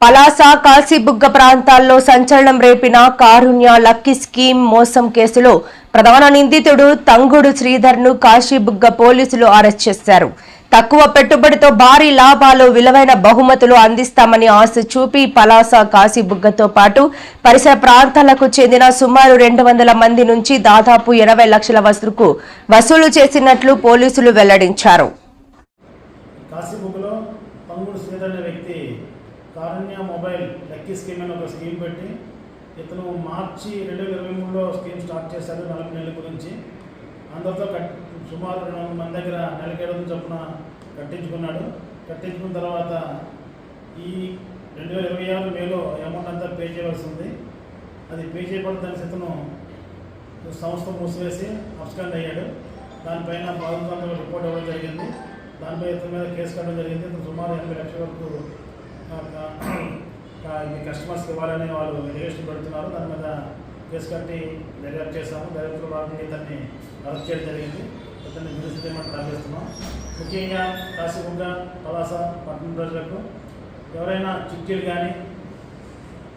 పలాస కాశీబుగ్గ ప్రాంతాల్లో సంచలనం రేపిన కారుణ్య lucky scheme మోసం కేసులో ప్రధాన నిందితుడు తంగుడు శ్రీధర్ను కాశీబుగ్గ పోలీసులు అరెస్ట్ చేశారు. తక్కువ పెట్టుబడితో భారీ లాభాలు, విలువైన బహుమతులు అందిస్తామని ఆశ చూపి పలాస కాశీబుగ్గతో పాటు పరిసర ప్రాంతాలకు చెందిన సుమారు 200 మంది నుంచి దాదాపు 80 లక్షల వరకు వసూలు చేసినట్లు పోలీసులు వెల్లడించారు. కారుణ్య మొబైల్ లక్కీ స్కీమ్ అని ఒక స్కీమ్ పెట్టి ఇతను మార్చి 2023లో స్కీమ్ స్టార్ట్ చేశాడు. 4 నెలల గురించి అందరితో సుమారు 200 మంది దగ్గర నెలకి 7,000 చొప్పున కట్టించుకున్నాడు. కట్టించుకున్న తర్వాత ఈ 2026 మేలో అమౌంట్ అంతా పే చేయవలసి ఉంది. అది పే చేయబడుతున్న ఇతను సంస్థ మూసివేసి అబ్స్కాండ్ అయ్యాడు. దానిపైన ప్రభుత్వం రిపోర్ట్ ఇవ్వడం జరిగింది. దానిపై ఇతని మీద కేసు కట్టడం జరిగింది. ఇతను సుమారు 80 లక్షల వరకు కస్టమర్స్కి ఇవ్వాలని వాళ్ళు రిజిస్టర్ పెడుతున్నారు. దాని మీద కేసు కట్టి దర్యాప్తు చేశాము. దర్యాప్తులో భాగంగా ఇతన్ని అరెస్ట్ చేయడం జరిగింది. ఇతన్ని జ్యుడిషియల్ తరలిస్తున్నాం. ముఖ్యంగా కాశీబుగ్గ, పలాస పట్టణ ప్రజలకు ఎవరైనా చిట్టీలు కానీ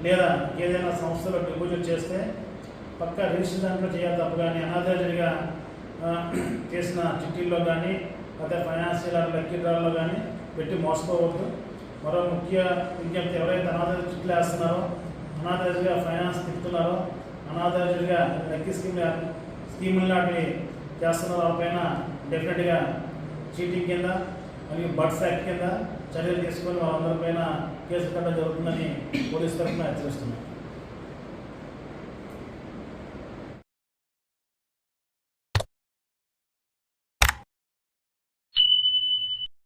లేదా ఏదైనా సంస్థలో డిపాజిట్ చేస్తే పక్కా రిజిస్టర్ దాంట్లో చేయాలి తప్ప కానీ అనాథరైజ్డ్గా చేసిన చిట్టీల్లో కానీ లేదా ఫైనాన్షియల్ లక్కీ డ్రాల్లో కానీ పెట్టి మోసపోవద్దు. మరో ముఖ్య విజ్ఞప్తి, ఎవరైతే అనాథరైజ్ చిట్లు వేస్తున్నారో, అనాథరైజ్డ్గా ఫైనాన్స్ తిప్పుతున్నారో, అనాథరైజ్డ్గా లక్కీ స్కీములు లాంటివి చేస్తున్నారో వాళ్ళపైన డెఫినెట్గా చీటింగ్ కింద మరియు బర్డ్స్ యాక్ట్ కింద చర్యలు తీసుకొని వాళ్ళందరిపైన కేసు కట్టడం జరుగుతుందని పోలీసు తరఫున హెచ్చరిస్తున్నాం.